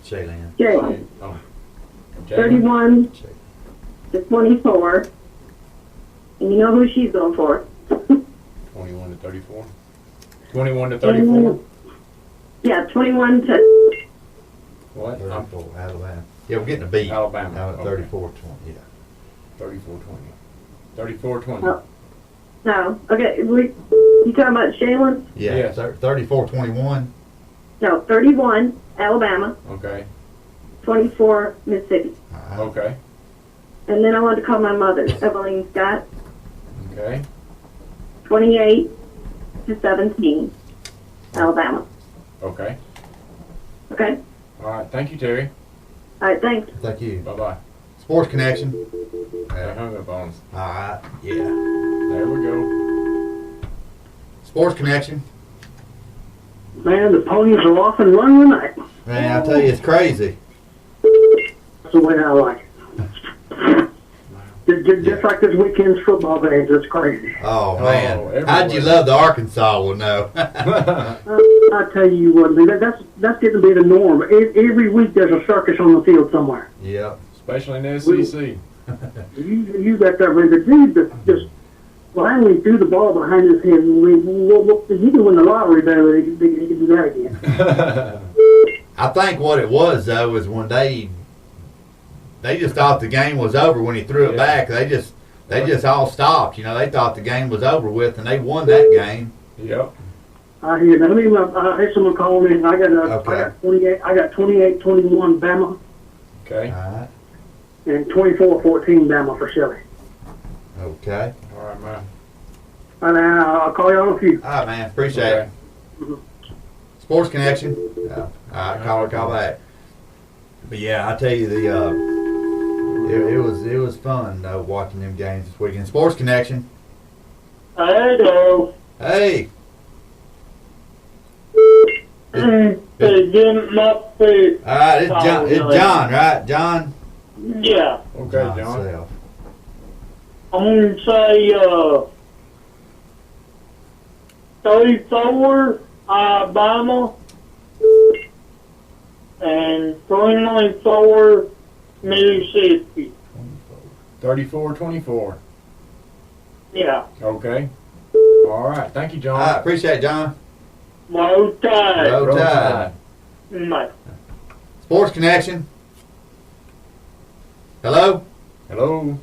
Shaylin. Jalen. Oh. 31 to 24. And you know who she's going for. 21 to 34. 21 to 34. Yeah, 21 to... What? 34, Alabama. Yeah, we're getting a beat. Alabama. Now at Okay. 34-20, yeah. 34 20. 34 20. Oh. No. Okay, you talking about Shaylin? Yeah, Yes. 34-21. No, 31, Alabama. Okay. 24, Mississippi. Okay. And then I want to call my mother, Evelyn Scott. Okay. 28 to 17, Alabama. Okay. Okay? All right. Thank you, Terry. All right, thanks. Thank you. Bye bye. Sports Connection. They hung up on us. All right, yeah. There we go. Sports Connection. Man, the ponies are off and running tonight. Man, I tell you, it's crazy. That's the way I like it. Just like this weekend's football games, it's crazy. Oh, man. everywhere. How'd you love the Arkansas one, though? I tell you what, man, that's getting to be the norm. Every week there's a circus on the field somewhere. Yep. Especially in the SEC. You got that man, the dude that just blindly threw the ball behind his head. He can win the lottery better than he can do that again. I think what it was, though, was when they just thought the game was over when he threw it back. They just all stopped. You know, they thought the game was over with, and they won that game. Yep. I hear that. I heard someone calling in. I got 28. I got 28-21 Bama Okay. All right. and 24-14 Bama for Shelley. Okay. All right, man. And I'll call you on a few. All right, man. Appreciate it. Sports Connection. Yeah. All right, call back. But yeah, I tell you, it was fun watching them games this weekend. Sports Connection. Hello. Hey. Hey, Jim Muffy. All right, it's John, right? John. Yeah. Okay, John. Self. I'm going to say 34, Alabama, and 24, Mississippi. 34-24. Yeah. Okay. All right. Thank you, John. All right, appreciate it, John. Roll Tide. Roll Tide. Mate. Sports Connection. Hello? Hello.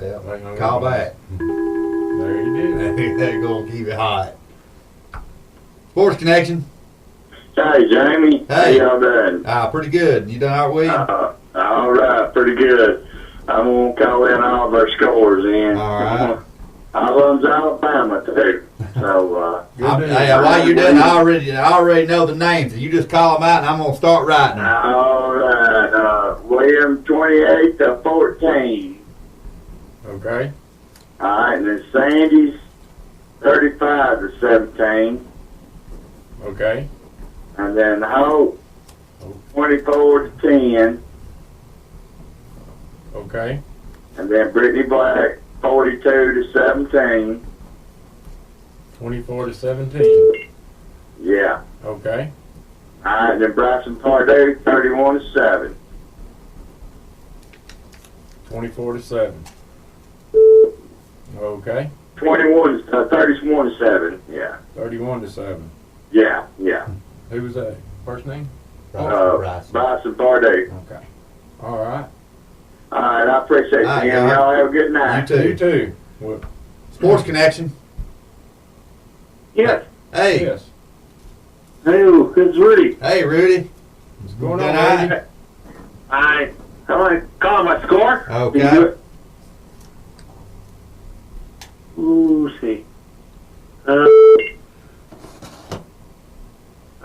Yeah, call back. There you did. They're going to keep it hot. Sports Connection. Hey, Jamie. Hey. How y'all doing? Pretty good. You done all right, William? All right, pretty good. I'm going to call in all of our scores in. All right. I loves Alabama, too. So, Hey, while you're doing, I already know the names. You just call them out, and I'm going to start writing them. all right. William, 28 to 14. Okay. All right, and then Sandy's 35 to 17. Okay. And then Hope, 24 to 10. Okay. And then Brittany Black, 42 to 17. 24 to 17. Yeah. Okay. All right, and then Bryson Pardue, 31 to 7. 24 to 7. Okay. 31 to 7. Yeah. 31 to 7. Yeah. Yeah. Who was that? First name? Bryson Pardue. Okay. All right. All right, I appreciate it. All right, Jim. Y'all have a good night. You too. You too. Well, Sports Connection. Yes. Hey. yes. Hey, it's Rudy. Hey, Rudy. What's going Good on, night. Rudy? I'm going to call my score. Okay. Ooh, let's see. How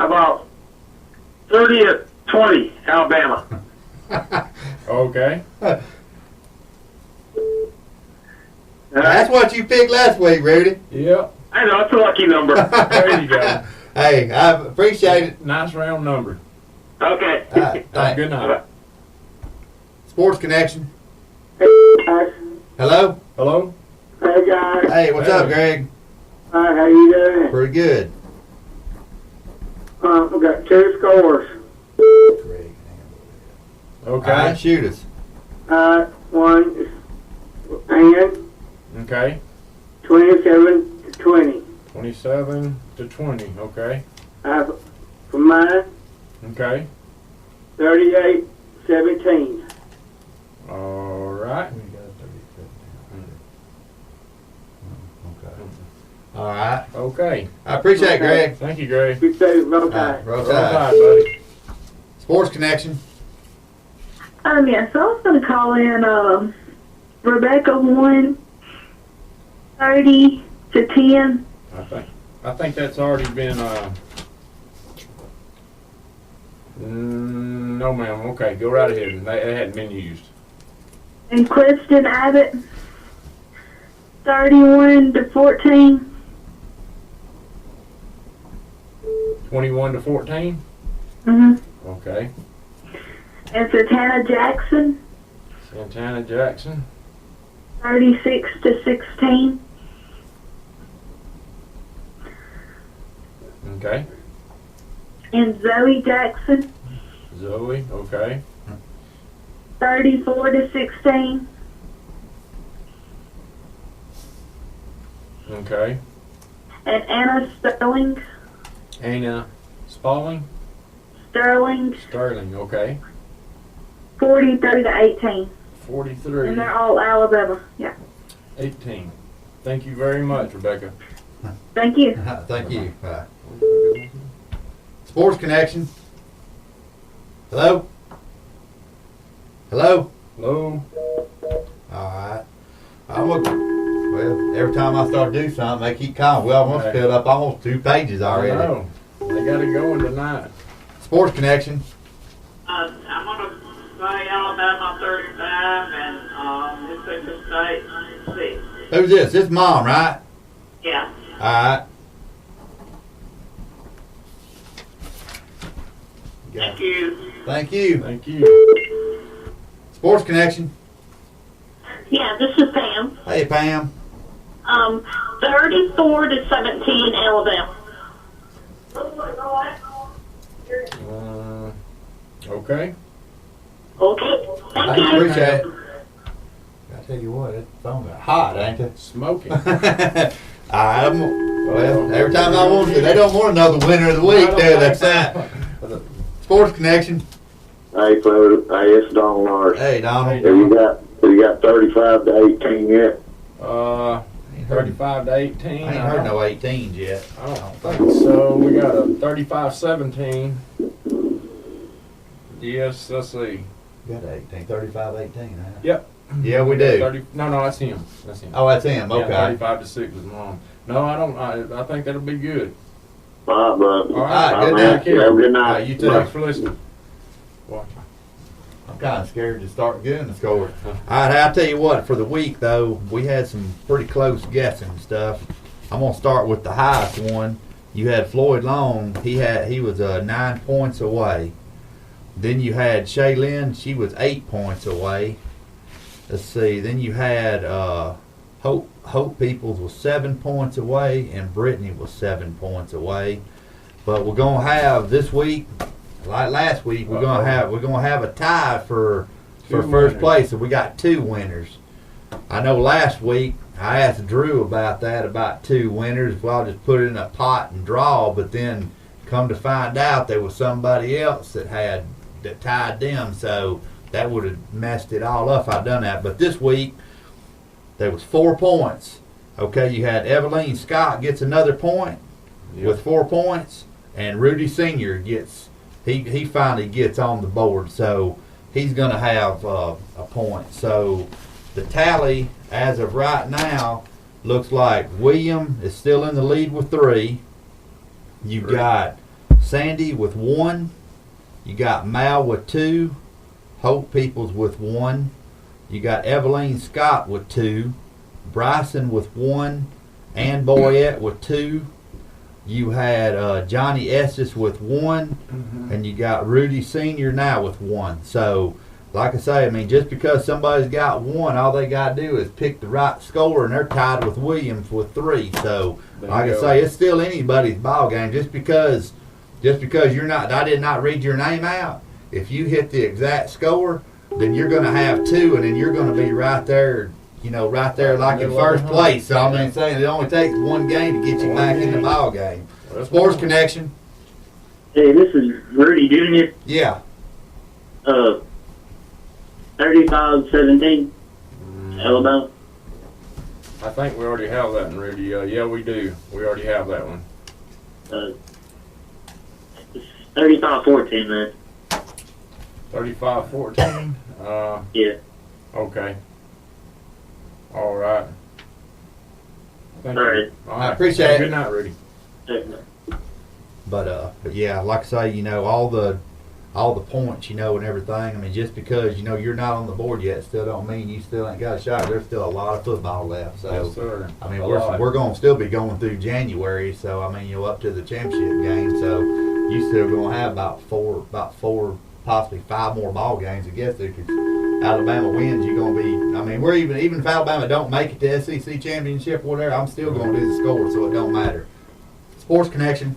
about 30-20, Alabama. Okay. That's what you picked last week, Rudy. Yep. I know, it's a lucky number. There you go. Hey, I appreciate it. Nice round number. Okay. All right, thanks. Good night. Sports Connection. Hey, Hello? Hello? guys. Hey, what's up, Greg? Hi, how you doing? Pretty good. We got two scores. Okay. All right, shoot us. One, and Okay. 27 to 20. 27 to 20. Okay. For mine, Okay. 38, 17. All right. Okay. All right. Okay. I appreciate it, Greg. Thank you, Greg. Be safe, roll All right, tide. roll Roll tide. Tide, buddy. Sports Connection. Yeah, so I was going to call in, Rebecca won 30 to 10. I think that's already been. No, ma'am. Okay, go right ahead. They hadn't been used. And Kristen Abbott 31 to 14. 21 to 14. Mm-hmm. Okay. And Satana Jackson Santana Jackson. 36 to 16. Okay. And Zoe Jackson Zoe. Okay. 34 to 16. Okay. And Anna Sterling Anna Spalding. Sterling Sterling. Okay. 43 to 18. 43. And they're all Alabama. Yeah. 18. Thank you very much, Rebecca. Thank you. Thank you. All right. Sports Connection. Hello? Hello? Hello. All right. Well, every time I start to do something, they keep calling. We almost Okay. filled up almost 2 pages I already. know. They got it going tonight. Sports Connection. I'm gonna say Alabama 35 and Mississippi State 6. Who's this? This Mom, right? Yeah. All right. Thank you. Thank you. Thank you. Sports Connection. Yeah, this is Pam. Hey, Pam. 34 to 17, Alabama. Okay. Okay, I thank you. appreciate it. I tell you what, that phone got hot, ain't it? Smoking. Well, every time I want to, they don't want another winner of the week, do they? That's that. Sports Connection. Hey, fellas, hey, it's Don Lars. Hey, Donald. Have you got 35 to 18 yet? 35 to 18. I ain't heard no 18s yet. I don't think so. We got a 35-17. Yes, let's see. Got 18, 35, 18, huh? Yep. Yeah, we do. 30, no, that's him. That's him. Oh, that's him. Yeah, Okay. 35 to 6 is mom. No, I don't. I think that'll be good. All right, bud. All right. All right, good man. night. Have a good All night. right, you too. Thanks for listening. Watch. I'm kind of scared to start getting the score. All right, I'll tell you what. For the week, though, we had some pretty close guessing stuff. I'm gonna start with the highest one. You had Floyd Long. He was 9 points away. Then you had Shaylin. She was 8 points away. Let's see. Then you had Hope Peoples was 7 points away, and Brittany was 7 points away. But we're gonna have this week, like last week, we're gonna have a tie for Two first winners. place. So we got 2 winners. I know last week I asked Drew about that, about 2 winners. Well, I'll just put it in a pot and draw. But then come to find out there was somebody else that tied them. So that would have messed it all up if I'd done that. But this week there was 4 points. Okay, you had Eveline Scott gets another point with 4 points, and Rudy Senior gets he finally gets on the board, so he's going to have a point. So the tally as of right now looks like William is still in the lead with 3. You got Sandy with 1. You got Mal with 2. Hope Peoples with 1. You got Eveline Scott with 2. Bryson with 1. Ann Boyette with 2. You had Johnny Estes with 1. And you got Rudy Senior now with 1. So, like I say, I mean, just because somebody's got 1, all they got to do is pick the right score, and they're tied with Williams with 3. So, There like you I go. say, it's still anybody's ball game. Just because I did not read your name out. If you hit the exact score, then you're gonna have two, and then you're gonna be right there, right there like in Middle of first the place. So hunt. I mean, saying it only takes one game to get you One back in the game. ball game. That's Sports fine. Connection. Hey, this is Rudy Jr. Yeah. 35-17, Alabama. I think we already have that one, Rudy. Yeah, we do. We already have that one. 35-14, man. 35-14. Yeah. Okay. All right. Thank All you. right. All I appreciate it. Good night, Rudy. But yeah, like I say, all the points, and everything. I mean, just because you're not on the board yet, still don't mean you still ain't got a shot. There's still a lot of football left. So Yes, sir. I mean, A we're lot. going to still be going through January. So I mean, up to the championship game. So you still going to have about four, possibly 5 more ball games to get through. 'Cause Alabama wins, you're going to be. I mean, we're even if Alabama don't make it to SEC championship or whatever, I'm still going to do the score, so it don't matter. Sports Connection.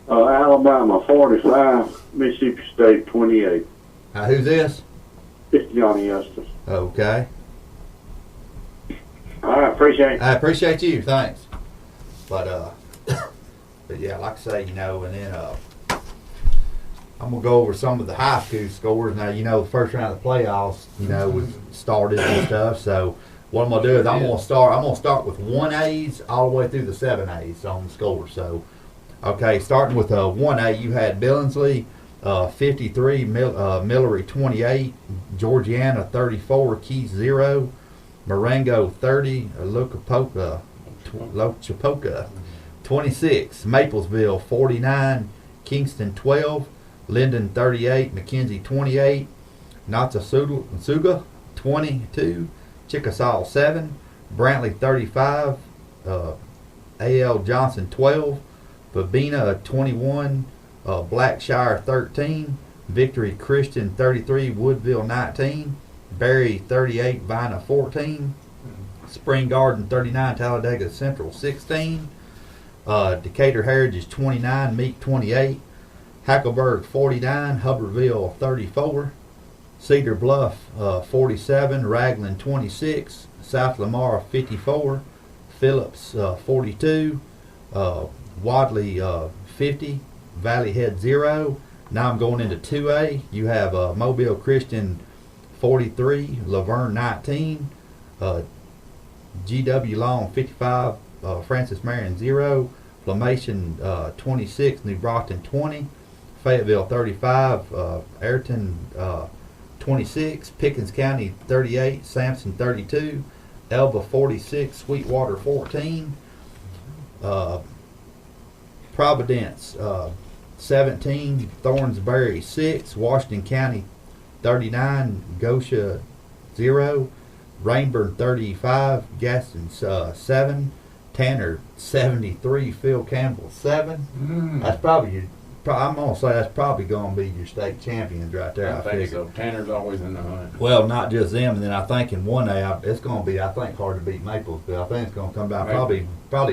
Alabama 45, Mississippi State 28. Who's this? It's Johnny Estes. Okay. All right, appreciate it. I appreciate you. Thanks. But but yeah, like I say, and then I'm gonna go over some of the high school scores. Now, the first round of the playoffs, was started and stuff. So what I'm gonna do is I'm gonna start with 1A's all the way through the 7A's on the score. So okay, starting with 1A, you had Billingsley 53, Millery 28, Georgiana 34, Keys 0, Marengo 30, Lochapoka 26, Maplesville 49, Kingston 12, Linden 38, McKenzie 28, Natsuga 22, Chickasaw 7, Brantley 35, A.L. Johnson 12, Babina 21, Blackshire 13, Victory Christian 33, Woodville 19, Berry 38, Vina 14, Spring Garden 39, Talladega Central 16, Decatur Heritage 29, Meek 28, Hackleburg 49, Hubbardville 34, Cedar Bluff 47, Raglan 26, South Lamar 54, Phillips 42, Wadley 50, Valley Head 0. Now I'm going into 2A. You have Mobile Christian 43, Laverne 19, GW Long 55, Francis Marion 0, Flamation 26, New Brockton 20, Fayetteville 35, Ayrton 26, Pickens County 38, Sampson 32, Elba 46, Sweetwater 14, Providence 17, Thornsbury 6, Washington County 39, Gosha 0, Rainburn 35, Gaston 7, Tanner 73, Phil Campbell 7. That's probably I'm gonna say that's probably gonna be your state champions right there. I I think figure. so. Tanner's always in the hunt. Well, not just them, and then I think in 1A it's going to be hard to beat Maplesville. I think it's going to come down probably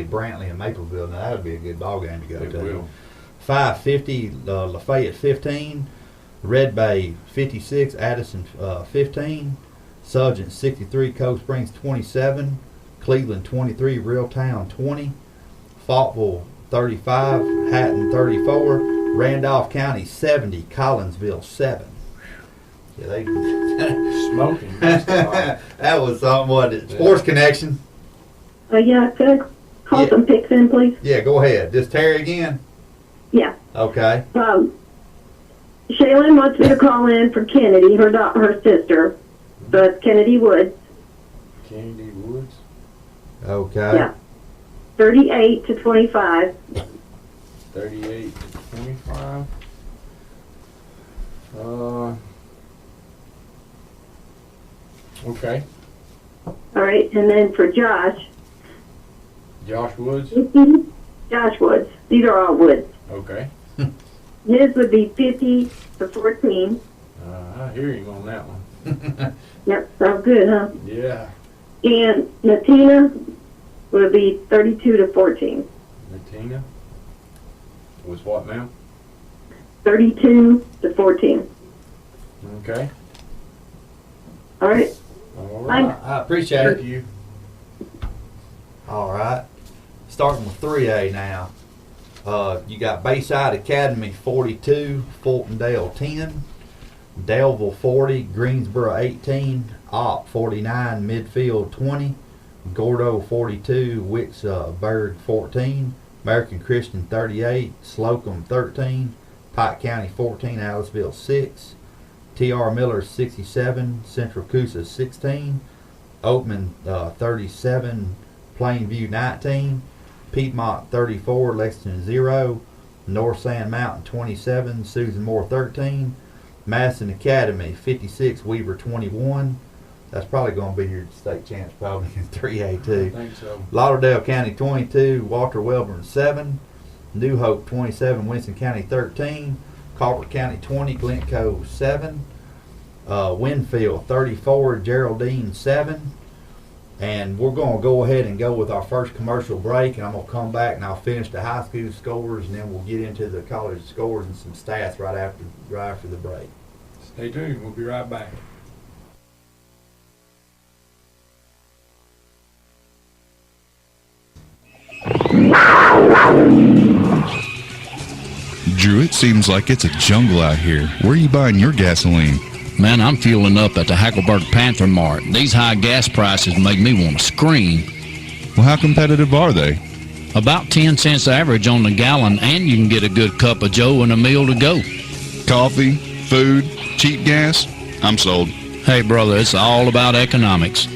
Brantley and Maplesville. Now that would be a good ball game to go It to. will. 550 Lafayette 15, Red Bay 56, Addison 15, Sargent 63, Cold Springs 27, Cleveland 23, Reeltown 20, Faultville 35, Hatton 34, Randolph County 70, Collinsville 7. Yeah, they Smoking. that was something, wasn't it? Sports Connection. Yeah, could I call Yeah. some picks in, please? Yeah, go ahead. Just Terry again. Yeah. Okay. Shaylin wants me to call in for Kennedy, her sister, but Kennedy Woods. Kennedy Woods. Okay. Yeah. 38 to 25. 38 to 25. Okay. All right, and then for Josh, Josh Woods. Josh Woods. These are all Woods. Okay. His would be 50 to 14. I hear him on that one. Yep, sounds good, huh? Yeah. And Natina would be 32 to 14. Natina was what, ma'am? 32 to 14. Okay. All right. All right. Thanks. I appreciate it. Thank you. All right. Starting with 3A now. You got Bayside Academy 42, Fultondale 10, Daleville 40, Greensboro 18, Opp 49, Midfield 20, Gordo 42, Wicksburg 14, American Christian 38, Slocum 13, Pike County 14, Aliceville 6, T.R. Miller 67, Central Coosa 16, Oatman 37, Plainview 19, Piedmont 34, Lexington 0, North Sand Mountain 27, Susan Moore 13, Madison Academy 56, Weaver 21. That's probably going to be your state chance probably in 3A I too. think so. Lauderdale County 22, Walter Welborn 7, New Hope 27, Winston County 13, Colbert County 20, Glencoe 7, Winfield 34, Geraldine 7. And we're going to go ahead and go with our first commercial break, and I'm going to come back and I'll finish the high school scores, and then we'll get into the college scores and some stats right after the break. Stay tuned. We'll be right back. Drew, it seems like it's a jungle out here. Where are you buying your gasoline? Man, I'm fueling up at the Hackleburg Panther Mart. These high gas prices make me want to scream. Well, how competitive are they? About 10 cents average on the gallon, and you can get a good cup of joe and a meal to go. Coffee, food, cheap gas? I'm sold. Hey, brother, it's all about economics.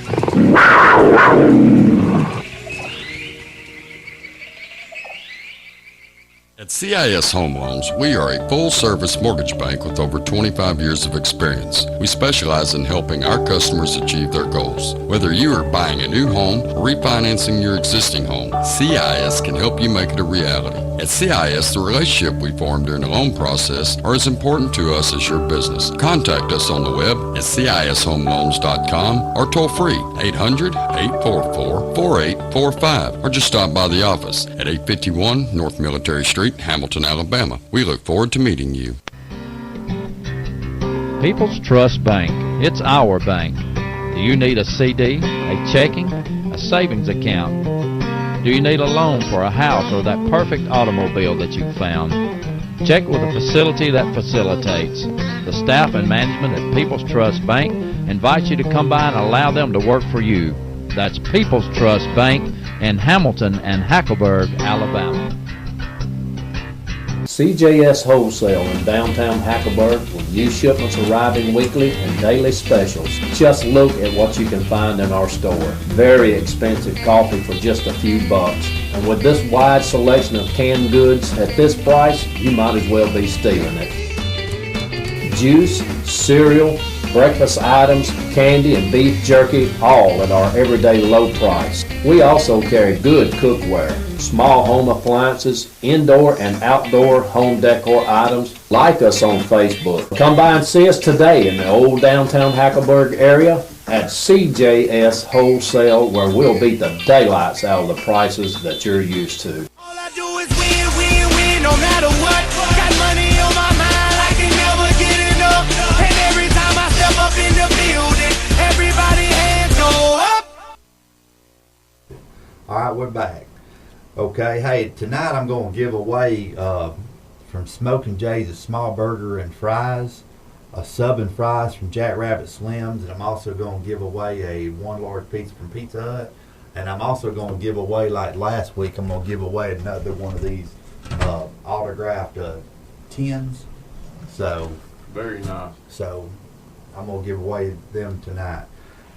At CIS Home Loans, we are a full-service mortgage bank with over 25 years of experience. We specialize in helping our customers achieve their goals. Whether you are buying a new home or refinancing your existing home, CIS can help you make it a reality. At CIS, the relationship we form during the loan process are as important to us as your business. Contact us on the web at CISHomeLoans.com or toll free 800-844-4845 or just stop by the office at 851 North Military Street, Hamilton, Alabama. We look forward to meeting you. People's Trust Bank. It's our bank. Do you need a CD, a checking, a savings account? Do you need a loan for a house or that perfect automobile that you found? Check with a facility that facilitates. The staff and management at People's Trust Bank invite you to come by and allow them to work for you. That's People's Trust Bank in Hamilton and Hackleburg, Alabama. CJS Wholesale in downtown Hackleburg with new shipments arriving weekly and daily specials. Just look at what you can find in our store. Very expensive coffee for just a few bucks. And with this wide selection of canned goods at this price, you might as well be stealing it. Juice, cereal, breakfast items, candy, and beef jerky, all at our everyday low price. We also carry good cookware, small home appliances, indoor and outdoor home decor items. Like us on Facebook. Come by and see us today in the old downtown Hackleburg area at CJS Wholesale, where we'll beat the daylights out of the prices that you're used to. All I do is win, win, win, no matter what. Got money on my mind, I can never get enough. And every time I step up in the building, everybody hands go up. All right, we're back. Okay, hey, tonight I'm going to give away from Smoking Jay's a small burger and fries, a sub and fries from Jack Rabbit Slims, and I'm also going to give away a one large pizza from Pizza Hut, and I'm also going to give away, like last week, I'm going to give away another one of these autographed tins. So Very nice. So I'm going to give away them tonight.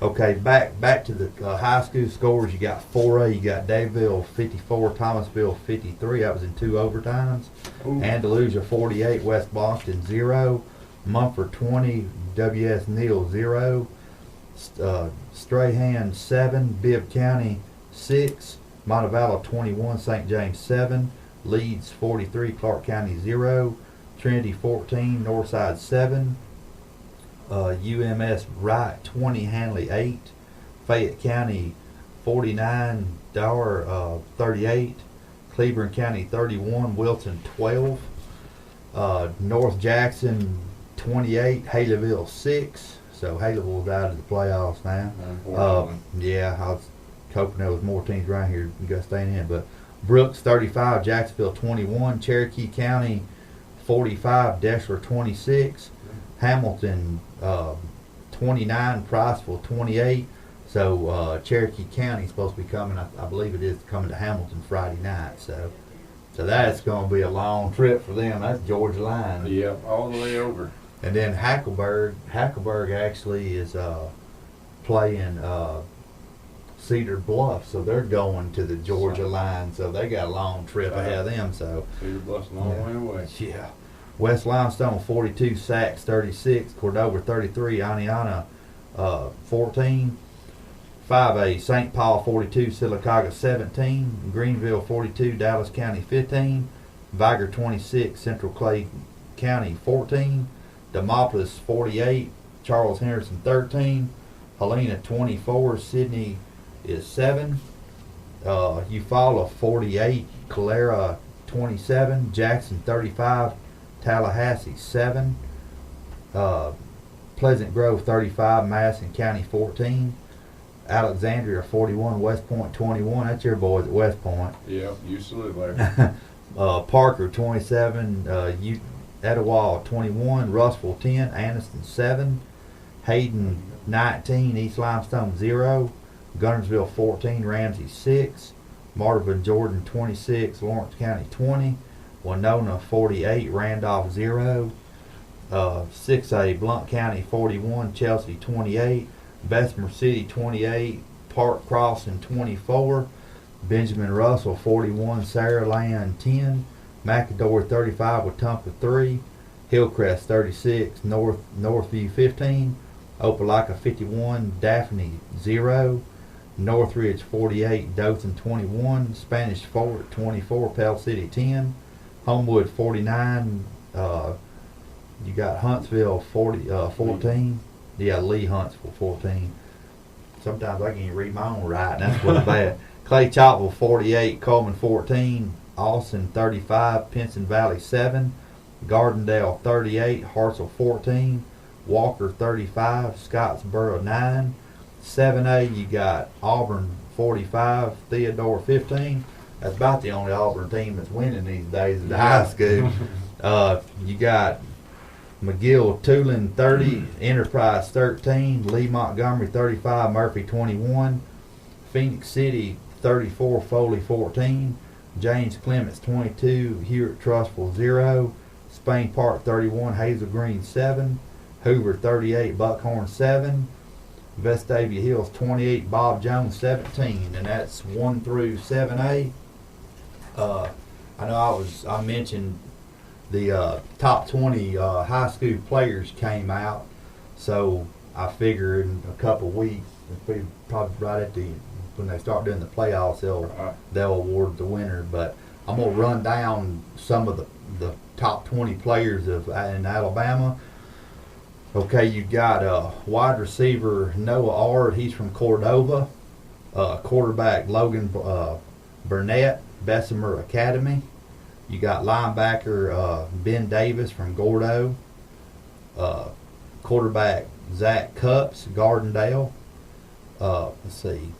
Okay, back to the high school scores. You got 4A, you got Daveville 54, Thomasville 53. That was in 2 overtimes. Ooh. Andalusia 48, West Boston 0, Mumford 20, W.S. Neal 0, Strahan 7, Bibb County 6, Montevallo 21, St. James 7, Leeds 43, Clark County 0, Trinity 14, Northside 7, UMS Wright 20, Hanley 8, Fayette County 49, Dower 38, Cleveland County 31, Wilton 12, North Jackson 28, Haleyville 6, So Haleyville's out of the playoffs now. Unfortunately. Yeah, I was hoping there was more teams around here got staying in. But Brooks 35, Jacksonville 21, Cherokee County 45, Deshler 26, Hamilton 29, Priceville 28. So Cherokee County is supposed to be coming. I believe it is coming to Hamilton Friday night. So that's going to be a long trip for them. That's Georgia line. Yep, all the way over. And then Hackleburg actually is playing Cedar Bluff, so they're going to the Georgia line. So they got a long trip ahead of them. So Cedar Bluff's a long way away. yeah. West Limestone 42, Sacs 36, Cordova 33, Aniana 14. 5A, St. Paul 42, Sylacauga 17, Greenville 42, Dallas County 15, Viger 26, Central Clay County 14, Demopolis 48, Charles Henderson 13, Helena 24, Sydney is 7, Eufaula 48, Calera 27, Jackson 35, Tallahassee 7, Pleasant Grove 35, Madison County 14, Alexandria 41, West Point 21. That's your boys at West Point. Yep, used to live there. Parker 27, Etowah 21, Russellville 10, Anniston 7, Hayden 19, East Limestone 0, Gunnersville 14, Ramsey 6, Marvin Jordan 26, Lawrence County 20, Winona 48, Randolph 0, 6A, Blount County 41, Chelsea 28, Bessemer City 28, Park Crossing 24, Benjamin Russell 41, Saraland 10, McAdore 35, Wetumpka 3, Hillcrest 36, Northview 15, Opelika 51, Daphne 0, Northridge 48, Dothan 21, Spanish Fort 24, Pell City 10, Homewood 49, you got Huntsville 14. Yeah, Lee Huntsville 14. Sometimes I can't read my own writing. That's what's bad. Clay Chalkville 48, Coleman 14, Austin 35, Pinson Valley 7, Gardendale 38, Hartselle 14, Walker 35, Scottsboro 9. 7A you got Auburn 45, Theodore 15. That's about the only Auburn team that's winning these days at the high school. You got McGill Tulin 30, Enterprise 13, Lee Montgomery 35, Murphy 21, Phoenix City 34, Foley 14, James Clements 22, Hewitt Trussville 0, Spain Park 31, Hazel Green 7, Hoover 38, Buckhorn 7, Vestavia Hills 28, Bob Jones 17, and that's 1 through 7A. I know I mentioned the top 20 high school players came out, so I figure in a couple of weeks, probably right at when they start doing the playoffs, they'll award the winner. But I'm gonna run down some of the top 20 players in Alabama. Okay, you got wide receiver Noah Ard, he's from Cordova. Quarterback Logan Burnett, Bessemer Academy. You got linebacker Ben Davis from Gordo. Quarterback Zach Cups, Gardendale. Let's see.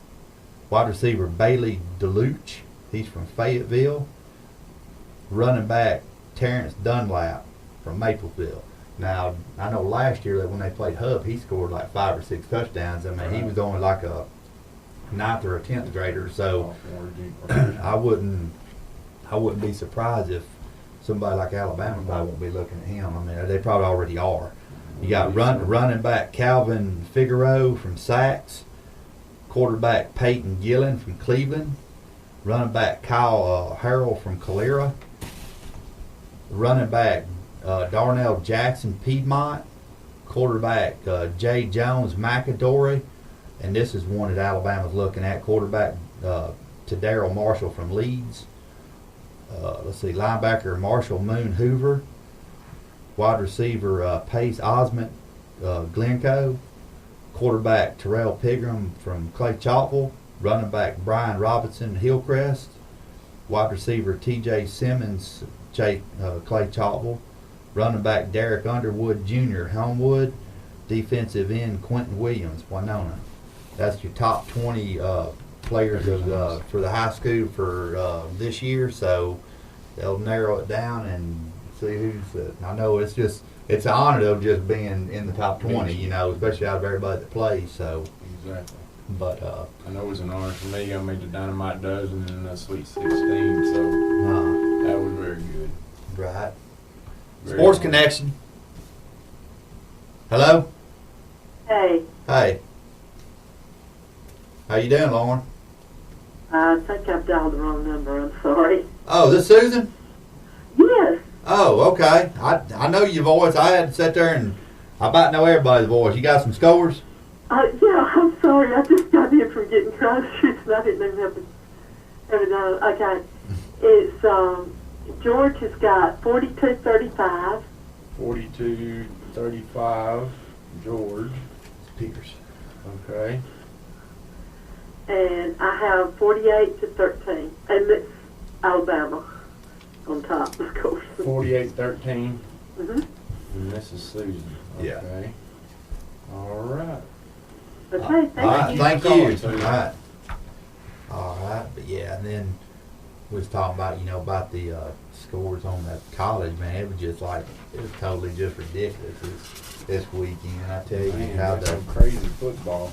Wide receiver Bailey DeLuch, he's from Fayetteville. Running back Terrence Dunlap from Mapleville. Now, I know last year that when they played Hub, he scored like 5 or 6 touchdowns. I mean, he was only like a 9th or a 10th grader, so I wouldn't be surprised if somebody like Alabama probably won't be looking at him. I mean, they probably already are. You got running back Calvin Figueroa from Sacs, quarterback Peyton Gillen from Cleveland, running back Kyle Harrell from Calera, running back Darnell Jackson Piedmont, quarterback Jay Jones McAdory, and this is one that Alabama's looking at, quarterback Tadarill Marshall from Leeds. Let's see, linebacker Marshall Moon Hoover, wide receiver Pace Osmond Glencoe, quarterback Terrell Pigram from Clay Chalkville, running back Brian Robinson Hillcrest, wide receiver TJ Simmons Clay Chalkville, running back Derek Underwood Jr. Homewood, Defensive end Quentin Williams, Winona. That's your top 20 players of for the high school for this year. So they'll narrow it down and see who's. I know it's an honor of just being in the top 20. You know, especially out of everybody that plays. So Exactly. but I know it was an honor for me. I made the Dynamite Dozen in the Sweet 16, so that was very good. right. Very Sports good. Connection. Hello. Hey, Hey. How you doing, Lauren? I think I've dialed the wrong number. I'm sorry. Oh, this Susan? Yes. Oh, okay. I know your voice. I had to sit there and I about know everybody's voice. You got some scores? Yeah, I'm sorry. I just got in from getting groceries and I didn't even have it done. Okay. It's, George has got 42-35. 42-35, George. Pierce. Okay. And I have 48-13. And it's Alabama on top, of course. 48-13. Mm-hmm. And this is Susan. Yeah. Okay. All right. Okay, All right, thank Calling, you. Susan. All right. All right, but yeah, and then we was talking about, about the scores on that college, man. It was just like, it was totally just ridiculous this weekend. I tell you Man, how that's the some crazy football.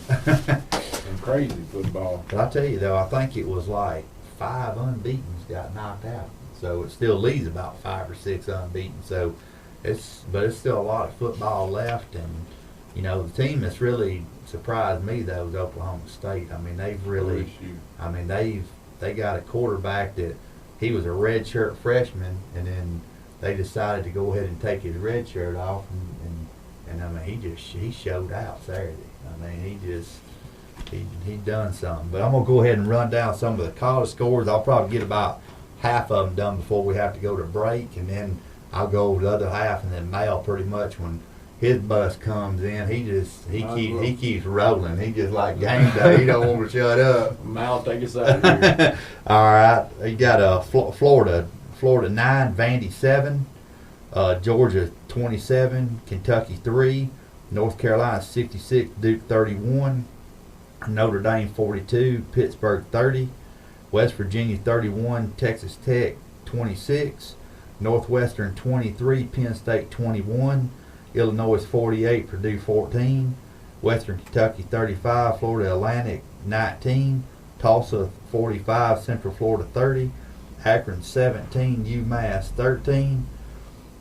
Some crazy football. But I tell you though, I think it was like 5 unbeatens got knocked out. So it still leaves about 5 or 6 unbeaten. So it's still a lot of football left, and the team that's really surprised me though is Oklahoma State. I mean, they've really, they got a quarterback that he was a redshirt freshman, and then they decided to go ahead and take his red shirt off, and I mean he showed out Saturday. I mean he done something. But I'm gonna go ahead and run down some of the college scores. I'll probably get about half of them done before we have to go to break, and then I'll go over the other half, and then Mal pretty much when his bus comes in, he keeps rolling. He just like game day. He don't want to shut up. Mal, take us out of here. All right, you got Florida 9, Vandy 7, Georgia 27, Kentucky 3, North Carolina 66, Duke 31, Notre Dame 42, Pittsburgh 30, West Virginia 31, Texas Tech 26, Northwestern 23, Penn State 21, Illinois 48, Purdue 14, Western Kentucky 35, Florida Atlantic 19, Tulsa 45, Central Florida 30, Akron 17, UMass 13,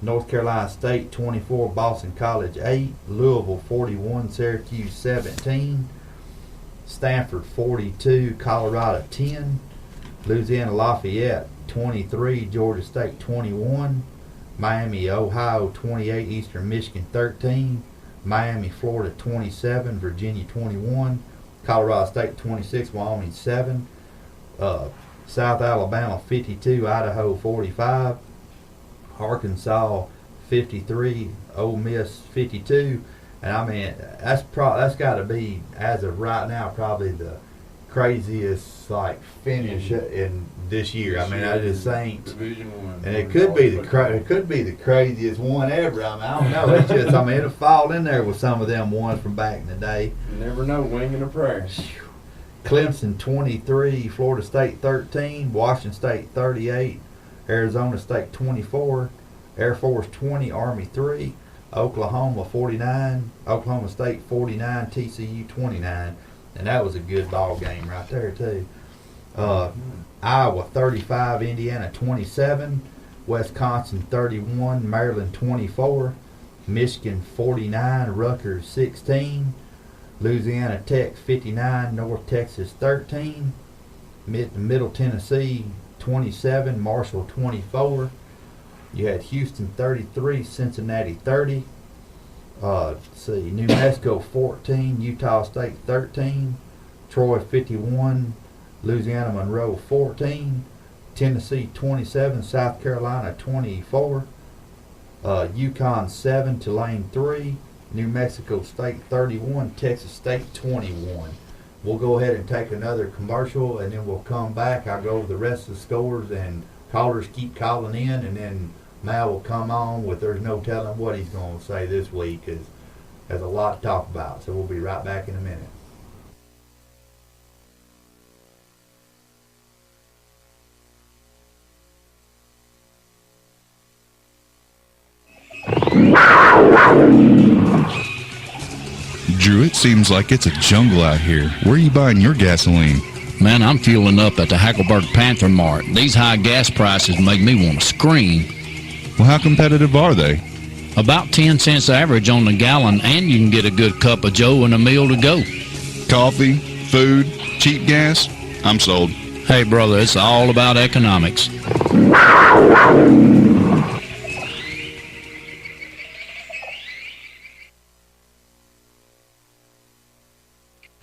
North Carolina State 24, Boston College 8, Louisville 41, Syracuse 17, Stanford 42, Colorado 10, Louisiana Lafayette 23, Georgia State 21, Miami, Ohio 28, Eastern Michigan 13, Miami, Florida 27, Virginia 21, Colorado State 26, Wyoming 7, South Alabama 52, Idaho 45, Arkansas 53, Ole Miss 52, and I mean that's got to be, as of right now, probably the craziest finish in this year. I mean, I just think, Division One, and it could be the craziest one ever. I mean, I don't know. It's just, I mean, it'll fall in there with some of them ones from back in the day. You never know, winging a prayer. Clemson 23, Florida State 13, Washington State 38, Arizona State 24, Air Force 20, Army 3, Oklahoma 49, Oklahoma State 49, TCU 29, and that was a good ball game right there too. Iowa 35, Indiana 27, Wisconsin 31, Maryland 24, Michigan 49, Rutgers 16, Louisiana Tech 59, North Texas 13, Middle Tennessee 27, Marshall 24. You had Houston 33, Cincinnati 30. New Mexico 14, Utah State 13, Troy 51, Louisiana Monroe 14, Tennessee 27, South Carolina 24, Yukon 7, Tulane 3, New Mexico State 31, Texas State 21. We'll go ahead and take another commercial, and then we'll come back. I'll go over the rest of the scores, and callers keep calling in, and then Mal will come on with, there's no telling what he's going to say this week, because There's a lot to talk about, so we'll be right back in a minute. Drew, it seems like it's a jungle out here. Where are you buying your gasoline? Man, I'm fueling up at the Hackleburg Panther Mart. These high gas prices make me want to scream. Well, how competitive are they? About 10 cents average on the gallon, and you can get a good cup of joe and a meal to go. Coffee, food, cheap gas? I'm sold. Hey, brother, it's all about economics.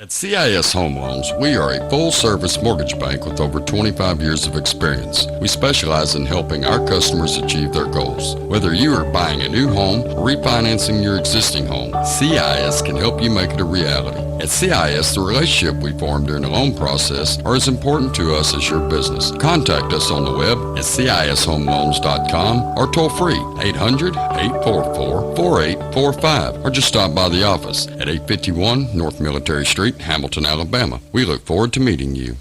At CIS Home Loans, we are a full-service mortgage bank with over 25 years of experience. We specialize in helping our customers achieve their goals. Whether you are buying a new home or refinancing your existing home, CIS can help you make it a reality. At CIS, the relationship we form during the loan process are as important to us as your business. Contact us on the web at CISHomeLoans.com or toll free 800-844-4845 or just stop by the office at 851 North Military Street, Hamilton, Alabama. We look forward to meeting you.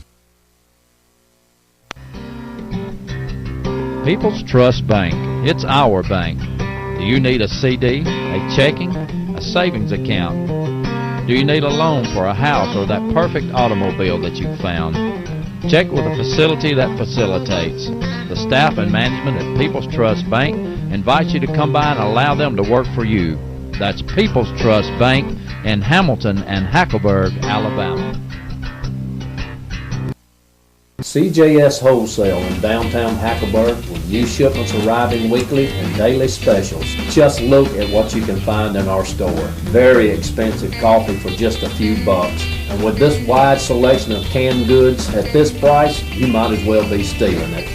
People's Trust Bank. It's our bank. Do you need a CD, a checking, a savings account? Do you need a loan for a house or that perfect automobile that you found? Check with a facility that facilitates. The staff and management at People's Trust Bank invite you to come by and allow them to work for you. That's People's Trust Bank in Hamilton and Hackleburg, Alabama. CJS Wholesale in downtown Hackleburg with new shipments arriving weekly and daily specials. Just look at what you can find in our store. Very expensive coffee for just a few bucks. And with this wide selection of canned goods at this price, you might as well be stealing it.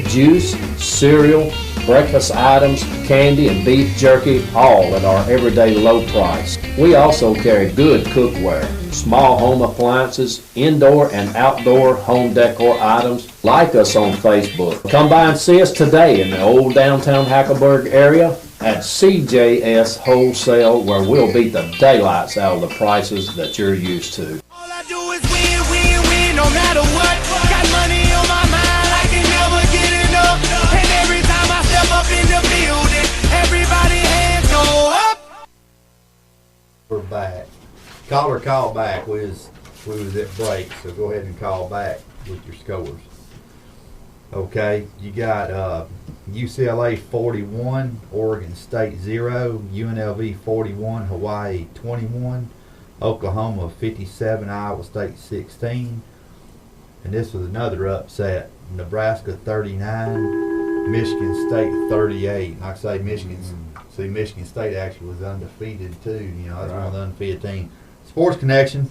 Juice, cereal, breakfast items, candy, and beef jerky, all at our everyday low price. We also carry good cookware, small home appliances, indoor and outdoor home decor items. Like us on Facebook. Come by and see us today in the old downtown Hackleburg area at CJS Wholesale, where we'll beat the daylights out of the prices that you're used to. All I do is win, win, win, no matter what. Got money on my mind, I can never get enough. And every time I step up in the building, everybody hands go up. We're back. Caller, call back. We was at break, so go ahead and call back with your scores. Okay, you got UCLA 41, Oregon State 0, UNLV 41, Hawaii 21, Oklahoma 57, Iowa State 16. And this was another upset. Nebraska 39, Michigan State 38. Like I say, Michigan State actually was undefeated too. You know, that's one of the undefeated teams. Sports Connection.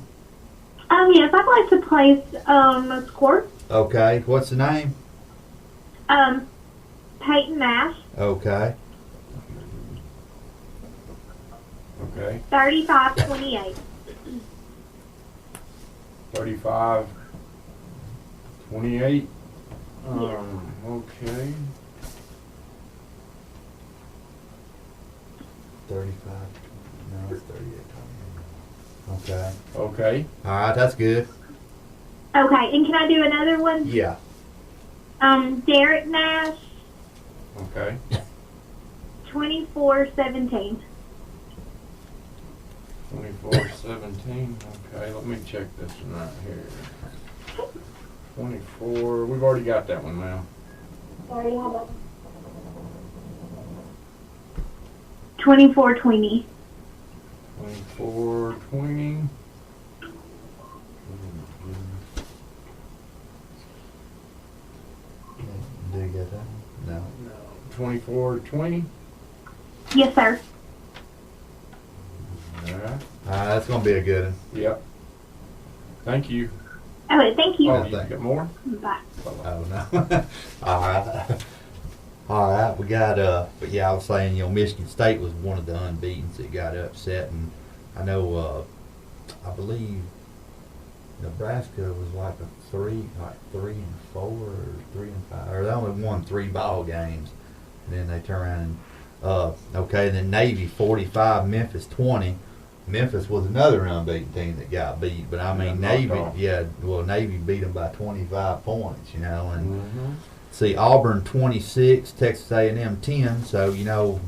Yes, I'd like to place a score. Okay, what's the name? Peyton Nash. Okay. Okay. 35-28. 35-28. Okay. 35. No, it's 38. Okay. Okay. All right, that's good. Okay, and can I do another one? Yeah. Derek Nash. Okay. 24-17. 24-17. Okay, let me check this one right here. 24. We've already got that one now. Sorry, how about 24-20. 24-20. Do you get that? No. 24-20. Yes, sir. Alright. That's going to be a good one. Yep. Thank you. Okay, thank you. Oh, you got more? Bye. Oh, no. All right. All right, we got, but yeah, I was saying, you know, Michigan State was one of the unbeatens that got upset, and I know, I believe Nebraska was like 3 and 4 or 3 and 5, or they only won 3 ball games, and then they turn around and Okay, then Navy 45, Memphis 20. Memphis was another unbeaten team that got beat, but I mean Navy, Navy beat them by 25 points, you know, and see Auburn 26, Texas A&M 10. So you know,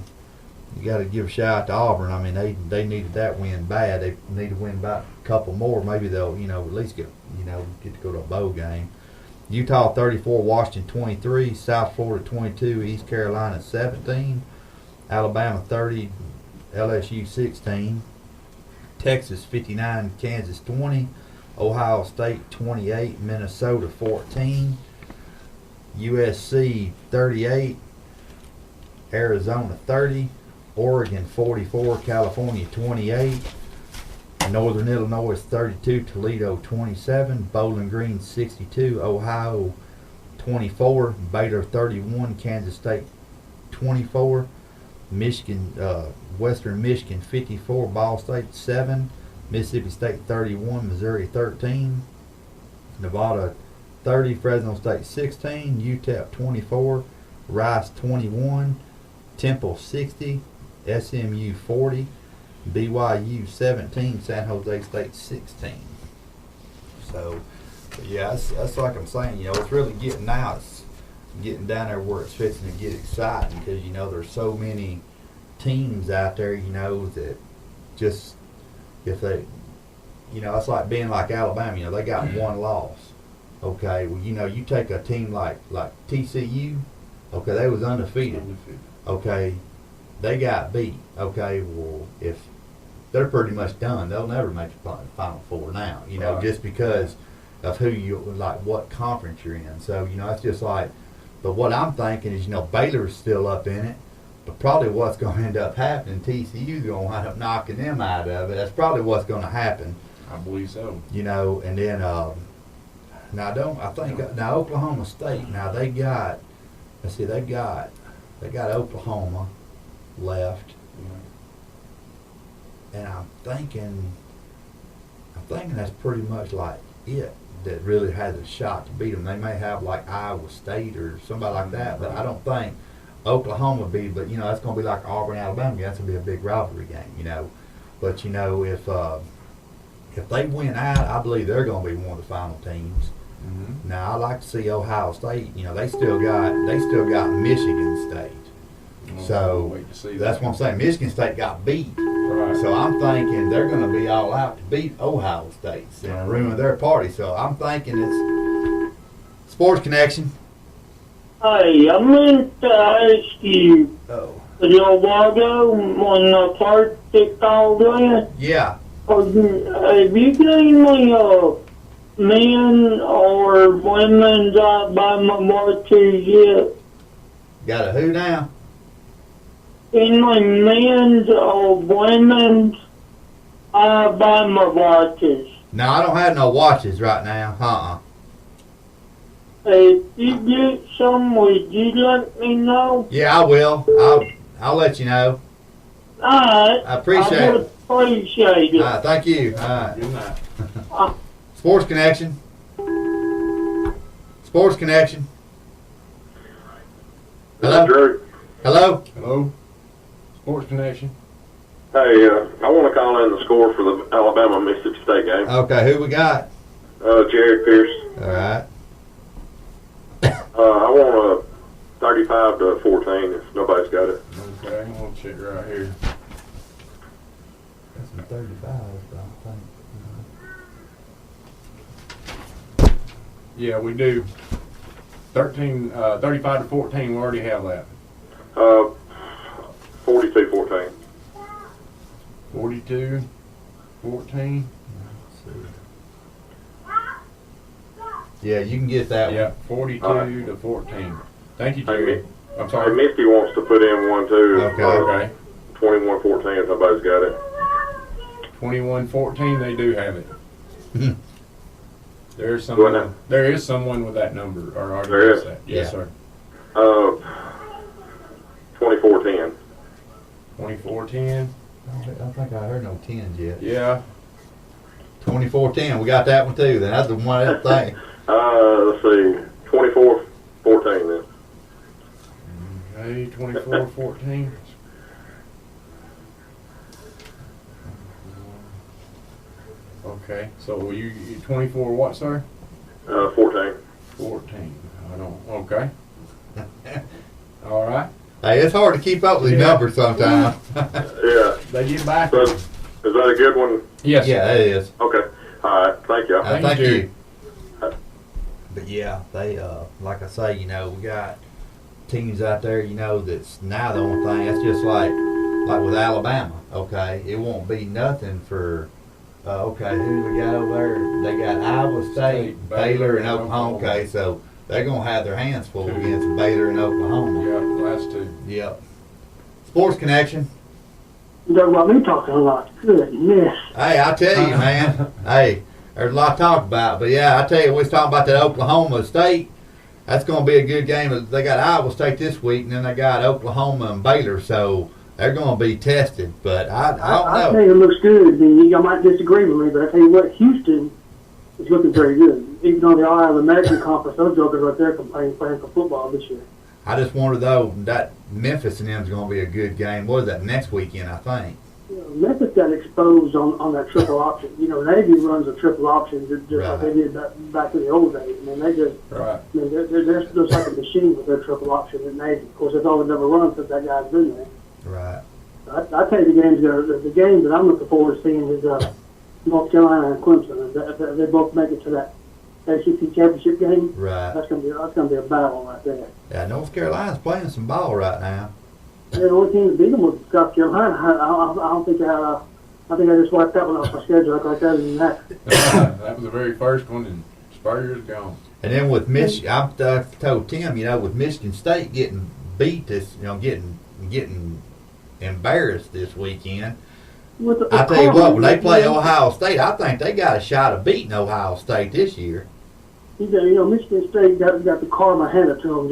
you got to give a shout out to Auburn. I mean they needed that win bad. They need to win about a couple more. Maybe they'll at least get to go to a bowl game. Utah 34, Washington 23, South Florida 22, East Carolina 17, Alabama 30, LSU 16. Texas 59, Kansas 20, Ohio State 28, Minnesota 14, USC 38, Arizona 30, Oregon 44, California 28, Northern Illinois 32, Toledo 27, Bowling Green 62, Ohio 24, Baylor 31, Kansas State 24, Michigan, Western Michigan 54, Ball State 7, Mississippi State 31, Missouri 13, Nevada 30, Fresno State 16, UTEP 24, Rice 21, Temple 60, SMU 40, BYU 17, San Jose State 16. So, yeah, that's like I'm saying, it's really getting out. It's getting down there where it's fixing to get exciting because, there's so many teams out there, that just, if they, it's like being like Alabama, they got one loss. Okay, well, you take a team like TCU, okay, they was undefeated. Okay, they got beat. Okay, well, if they're pretty much done, they'll never make the Final Four now, just because of what conference you're in. So, it's just like, but what I'm thinking is, Baylor's still up in it, but probably what's going to end up happening, TCU's going to wind up knocking them out of it. That's probably what's going to happen. I believe so. And then, now Oklahoma State, now they got Oklahoma left. And I'm thinking that's pretty much like it that really has a shot to beat them. They may have like Iowa State or somebody like that, but I don't think Oklahoma would be. But that's going to be like Auburn, Alabama. That's going to be a big rivalry game, But if they win out, I believe they're going to be one of the final teams. Mm-hmm. Now I like to see Ohio State. They still got Michigan State. So that's what I'm saying. Michigan State got beat. Right. So I'm thinking they're going to be all out to beat Ohio State and ruin their party. So I'm thinking it's Sports Connection. Hey, I meant to ask you a little while ago when the first it called in. Yeah. Have you seen the men or women's Alabama marches yet? Got a who now? In my men's or women's Alabama watches. No, I don't have no watches right now. If you get some, would you let me know? Yeah, I will. I'll let you know. Alright. I appreciate it. Appreciate it. Thank you. Good night. Sports Connection. Sports Connection. Hello? Drew. Hello? Hello? Sports Connection. Hey, I want to call in the score for the Alabama-Mississippi State game. Okay, who we got? Jared Pierce. All right. I want a 35-14 if nobody's got it. Okay, I'm going to check right here. That's some 35, I think. Yeah, we do. 35-14, we already have that. 42-14. 42-14. Yeah, you can get that one. 42-14. Thank you, Jerry. I'm sorry. Hey, Misty wants to put in one too. Okay. 21-14 if nobody's got it. 21-14, they do have it. There is someone with that number. Or there is? That. Yes, sir. 24-10. 24-10. I don't think I heard no 10s yet. Yeah. 24-10. We got that one too. Then that's the one other thing. Let's see. 24-14 then. Okay, 24-14. Okay, so you 24 what, sir? 14. 14. I don't. Okay. All right. Hey, it's hard to keep up with these numbers sometimes. Yeah. They get back. So, is that a good one? Yes. Yeah, it is. Okay. All right. Thank you. Thank you. But yeah, they like I say, we got teams out there, that's now the only thing. That's just like with Alabama. Okay, it won't be nothing for. Okay, who do we got over there? They got Iowa State, Baylor, and Oklahoma. Okay, so they're gonna have their hands full against Baylor and Oklahoma. Yeah, the last two. Yep. Sports Connection. You talking about me talking a lot. Goodness. Hey, I tell you, man. Hey, there's a lot to talk about. But yeah, I tell you, we was talking about that Oklahoma State. That's going to be a good game. They got Iowa State this week, and then they got Oklahoma and Baylor. So they're going to be tested. But I don't know. I tell you, it looks good. I mean, y'all might disagree with me, but I tell you what, Houston is looking very good. Even though they are out of the American Conference, those jokers right there playing for football this year. I just wonder, though, that Memphis and them is going to be a good game. What is that, next weekend, I think? Memphis got exposed on that triple option. Navy runs a triple option just like they did back in the old days. I mean, they just, they're just like a machine with their triple option at Navy. Of course, that's all they've ever run since that guy's been there. Right. I tell you, the game that I'm looking forward to seeing is North Carolina and Clemson. If they both make it to that ACC championship game. Right. That's gonna be a battle right there. Yeah, North Carolina's playing some ball right now. The only team that beat them was South Carolina. I don't think I think I just wiped that one off my schedule like that and that. That was the very first one, and Spurrier's gone. And then with Michigan, I told Tim, with Michigan State getting beat this, getting embarrassed this weekend. I tell you what, when they play Ohio State, I think they got a shot of beating Ohio State this year. Michigan State got the karma handed to them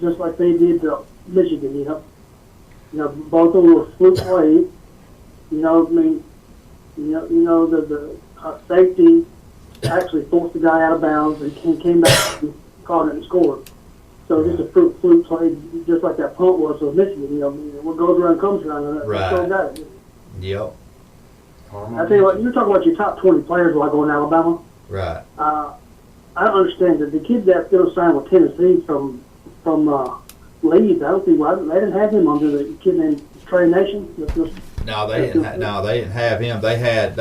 just like they did to Michigan. Both of them were fluke plays. The safety actually forced the guy out of bounds and he came back and caught it and scored. So just a fluke play, just like that punt was with Michigan. What goes around comes around. And right. So got it. Yep. I tell you what, you're talking about your top 20 players while going to Alabama. Right. I don't understand that the kid that's going to sign with Tennessee from Leeds. I don't think they didn't have him under the kid named Trey Nation. No, they didn't. They didn't have him. They had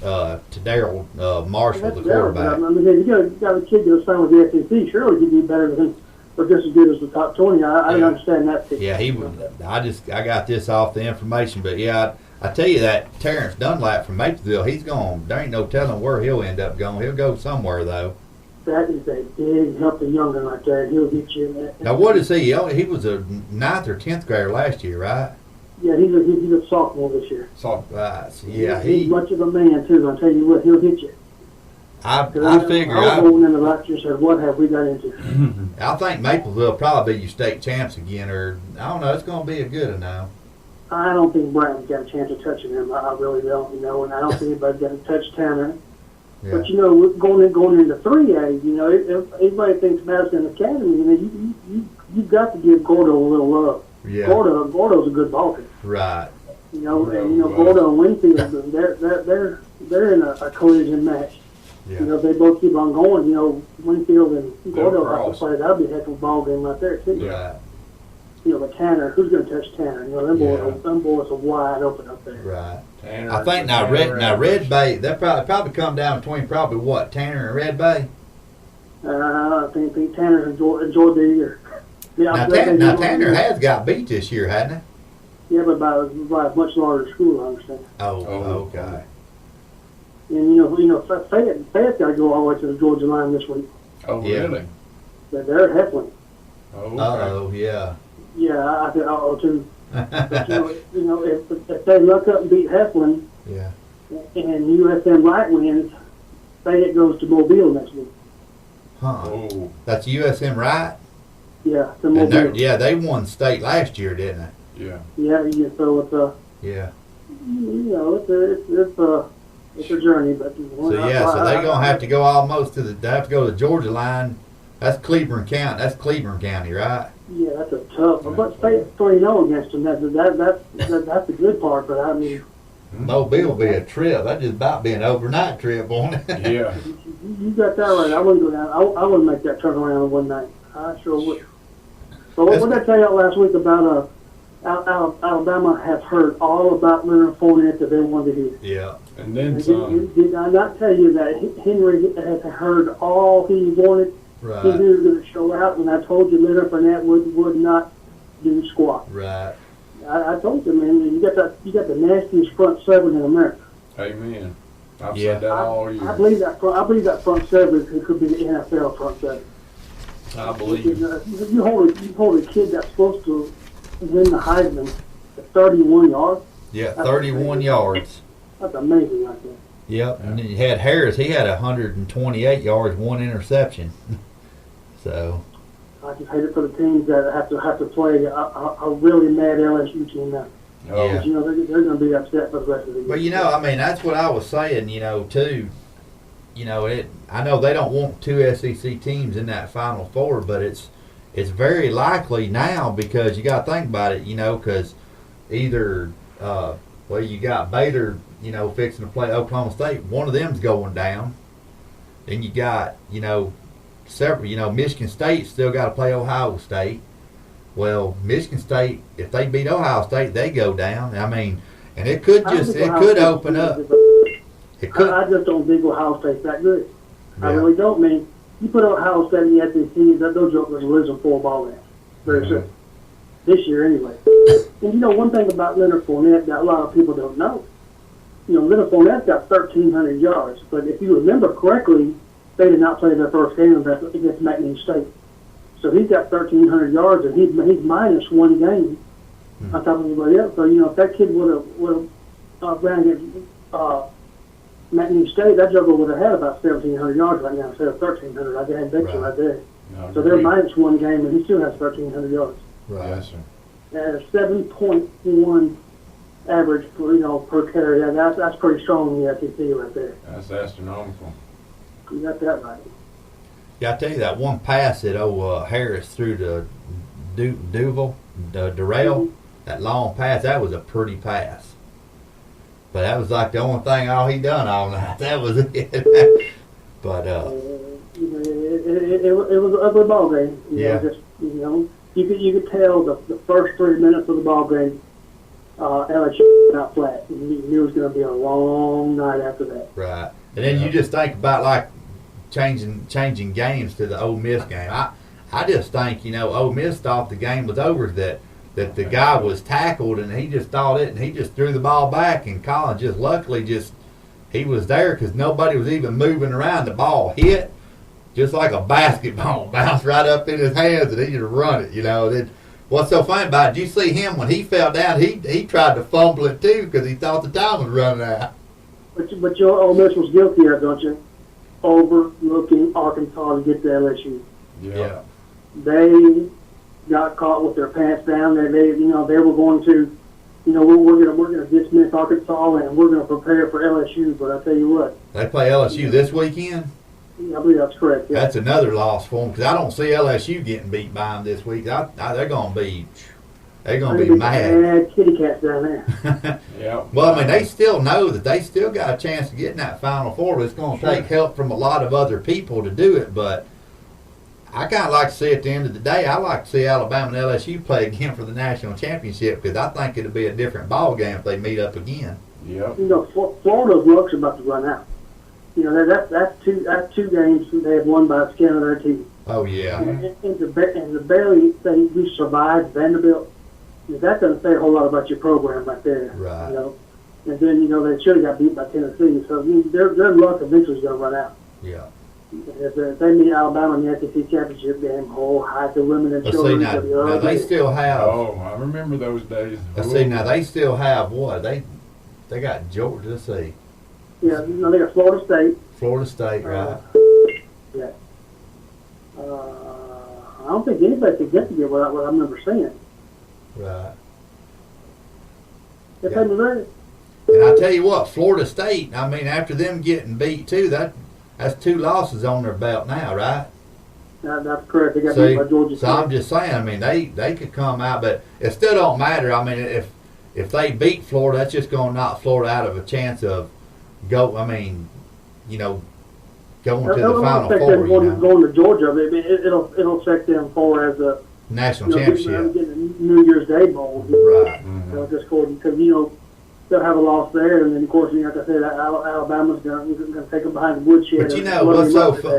Daryl Marshall, the quarterback. I mean, you got a kid that's signed with the SEC. Surely he'd be better than, or just as good as the top 20. I didn't understand that pick. Yeah, he was. I got this off the information, but yeah, I tell you that Terrence Dunlap from Mapleville, he's gone. There ain't no telling where he'll end up going. He'll go somewhere though. That is a big, healthy young'un right there. He'll get you in that. Now, what is he? He was a 9th or 10th grader last year, right? Yeah, he's a sophomore this year. Right. So, yeah, he's much of a man too. I'll tell you what, he'll hit you. I figure. I was going in the right and said, "What have we got into?" I think Mapleville will probably be your state champs again, or I don't know. It's going to be a good one now. I don't think Bratton's got a chance of touching him. I really don't. And I don't think anybody's got to touch Tanner. Yeah. But going into 3A, everybody thinks Madison Academy. You've got to give Gordo a little love. Yeah. Gordo's a good ball player. Right. Gordo and Winfield, they're in a collision match. Yeah. They both keep on going. Winfield and Gordo have to play. That'll be a heck of a ball game right there too. Right. But Tanner, who's going to touch Tanner? Them boys are wide open up there. Right. Tanner, I think Red Bay, they'll probably come down between probably what, Tanner and Red Bay? I think Tanner and Jordy. Now Tanner has got beat this year, hasn't he? Yeah, but by a much larger school, I understand. Oh, okay. And Fayette got to go all the way to the Georgia line this week. Oh, really? They're Heflin. Oh, yeah. Yeah, I think too. But, if they look up and beat Heflin, yeah, and USM Light wins, Fayette goes to Mobile next week. Huh. Oh. That's USM Wright? Yeah, the Mobile. Yeah, they won state last year, didn't they? Yeah. Yeah, so it's yeah. It's a journey, but so they're gonna have to go almost to they have to go to the Georgia line. That's Cleveland County. That's Cleveland County, right? Yeah, that's a tough. But Fayett's 3-0 against them. That's the good part. But I mean, Mobile will be a trip. That just about be an overnight trip, won't it? Yeah. You got that right. I wouldn't go down. I wouldn't make that turnaround in one night. I sure would. But what did I tell you last week about Alabama has heard all about Leonard Fournette that they wanted to hear? Yeah. And then some. Did I not tell you that Henry has heard all he wanted? Right. He knew he was going to show out, and I told you Leonard Fournette would not do squat. Right. I told you, man, you got the nastiest front seven in America. Amen. I've said that all year. I believe that front seven could be the NFL front seven. I believe. You hold a kid that's supposed to win the Heisman at 31 yards. Yeah, 31 yards. That's amazing, right there. Yep, and then you had Harris. He had 128 yards, 1 interception. So. I just hate it for the teams that have to play a really mad LSU team now. Yeah. You know, they're going to be upset for the rest of the year. But, you know, I mean, that's what I was saying, you know, too. You know, I know they don't want 2 SEC teams in that Final Four, but it's very likely now because you got to think about it, you know, because either, you got Baylor, you know, fixing to play Oklahoma State. One of them's going down. Then you got, you know, several, you know, Michigan State still got to play Ohio State. Well, Michigan State, if they beat Ohio State, they go down. I mean, and it could open up. It could. I just don't think Ohio State's that good. Yeah. I really don't. mean, you put Ohio State in the SEC, those jokers will lose them 4 ball games. Very soon. This year, anyway. And you know, one thing about Leonard Fournette that a lot of people don't know. You know, Leonard Fournette got 1,300 yards, but if you remember correctly, they did not play their first game against McNeese State. So he's got 1,300 yards, and he's minus 1 game on top of everybody else. So, you know, if that kid would have ran against McNeese State, that joker would have had about 1,700 yards right now instead of 1,300. I had bet you right there. No, so they're minus 1 game, and he still has 1,300 yards. Right. Yes, sir. And a 7.1 average per carry. That's pretty strong in the SEC right there. That's astronomical. You got that right. Yeah, I tell you that one pass that Harris threw to Durrell, that long pass, that was a pretty pass. But that was like the only thing he done all night. That was it. But it was an ugly ball game. You could tell the first 3 minutes of the ball game, LSU not flat. You knew it was going to be a long night after that. Right, and then you just think about like changing games to the Ole Miss game. I just think Ole Miss thought the game was over, that the guy was tackled and he just thought it, and he just threw the ball back, and Collins just luckily he was there because nobody was even moving around. The ball hit just like a basketball, bounced right up in his hands, and he just run it. What's so funny about it, did you see him when he fell down? He tried to fumble it too because he thought the time was running out. But your Ole Miss was guilty of, don't you? Overlooking Arkansas to get to LSU. Yeah. They got caught with their pants down. They were going to, we're gonna dismiss Arkansas and we're gonna prepare for LSU. But I tell you what, they play LSU this weekend. I believe that's correct. Yeah. That's another loss for them because I don't see LSU getting beat by them this week. They're gonna be mad. Kitty cats down there. Yeah. Well, I mean, they still know that they still got a chance to get in that Final Four, but it's going to take help from a lot of other people to do it. But I kind of like to see at the end of the day, I like to see Alabama and LSU play again for the national championship because I think it'll be a different ball game if they meet up again. Yep. Florida's luck's about to run out. That's two games they have won by the skin of their teeth. Oh yeah. And the barely we survived Vanderbilt. That doesn't say a whole lot about your program right there. Right. And then they should have got beat by Tennessee. So their luck eventually is going to run out. Yeah. If they meet Alabama in the SEC championship game, hide the women and children. Now they still have. Oh, I remember those days. Let's see. Now they still have what they got Georgia. Let's see. Yeah, they got Florida State. Florida State, right? Yeah. I don't think anybody could get to get what I remember seeing. Right. They played Missouri. And I tell you what, Florida State, I mean, after them getting beat too, that's 2 losses on their belt now, right? That's correct. They got beat by Georgia State. So I'm just saying, I mean, they could come out, but it still don't matter. I mean, if they beat Florida, that's just going to knock Florida out of a chance of going to the Final affect Four. them going to Georgia. It'll affect them for as a national championship. Getting a New Year's Day bowl. Right. Just because they'll have a loss there, and then of course, like I said, Alabama's going to take them behind the woodshed. But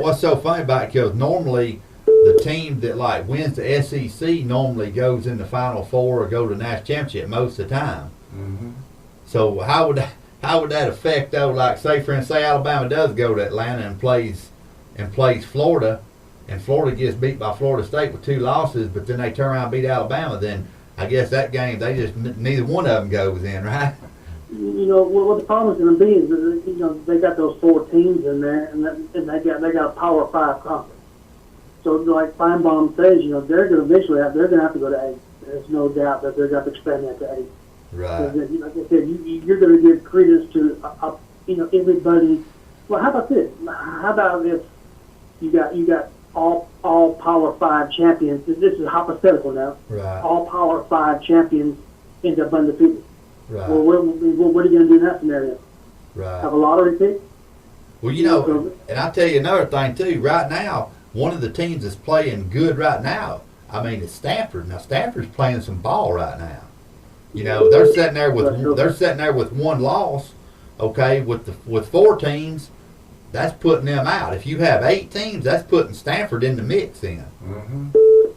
what's so funny about it? Because normally the team that like wins the SEC normally goes in the Final Four or go to the national championship most of the time. Mm-hmm. So how would that affect though? Like say Alabama does go to Atlanta and plays Florida, and Florida gets beat by Florida State with 2 losses, but then they turn around and beat Alabama. Then I guess that game neither one of them goes in, right? What the problem is going to be is that, they got those 4 teams in there, and they got a Power 5 conference. So like Feinbaum says, they're going to eventually they're going to have to go to 8. There's no doubt that they're going to expand that to 8. Right. Like I said, you're going to give credence to everybody. Well, how about this? How about if you got all Power 5 champions? This is hypothetical now. Right. All Power 5 champions end up undefeated. Right. Well, what are you going to do in that scenario? Right. Have a lottery pick? Well, and I'll tell you another thing too. Right now, one of the teams that's playing good right now, is Stanford. Now Stanford's playing some ball right now. They're sitting there with 1 loss. Okay, with 4 teams, that's putting them out. If you have 8 teams, that's putting Stanford in the mix then. Mm-hmm.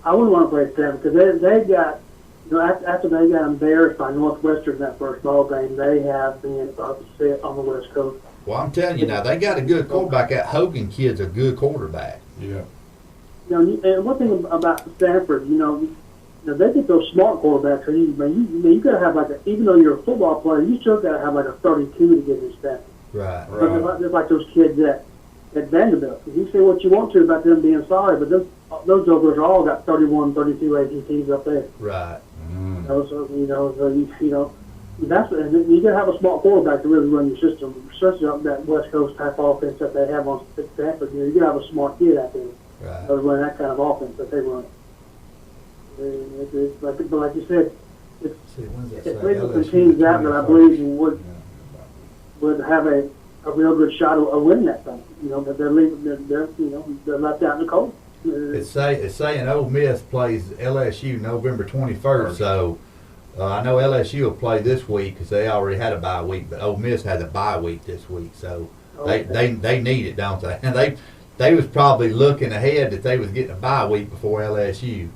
I wouldn't want to play Stanford because they got. After they got embarrassed by Northwestern in that first ball game, they have been upset on the West Coast. Well, I'm telling you now, they got a good quarterback. That Hogan kid's a good quarterback. Yeah. And one thing about Stanford, they get those smart quarterbacks. So you got to have even though you're a football player, you still got to have a 32 to get in Stanford. Right. Just like those kids at Vanderbilt. You say what you want to about them being sorry, but those jokers all got 31, 32 ACTs up there. Right. Mm. That's and you got to have a smart quarterback to really run your system, especially up that West Coast type offense that they have on Stanford. You got to have a smart kid out there to run that kind of offense that they run. Like you said, it's leaving some teams out that I believe would have a real good shot of winning that thing. But they're left out in the cold. It's saying Ole Miss plays LSU November 21st, so I know LSU will play this week because they already had a bye week, but Ole Miss has a bye week this week, so they need it, don't they? And they was probably looking ahead that they was getting a bye week before LSU.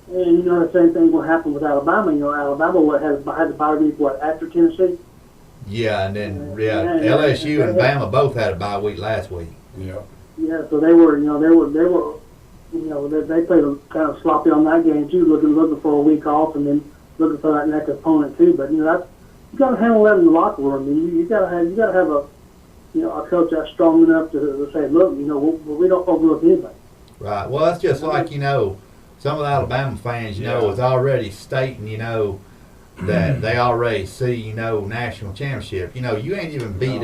And the same thing will happen with Alabama. Alabama had the bye week after Tennessee. Yeah, and then LSU and Bama both had a bye week last week. Yeah. Yeah, so they were they played kind of sloppy on that game too, looking for a week off and then looking for that next opponent too. But you got to handle that in the locker room. You got to have a coach that's strong enough to say, look, we don't overlook anybody. Right. Well, that's just like some of the Alabama fans, is already stating, that they already see, national championship. You ain't even beat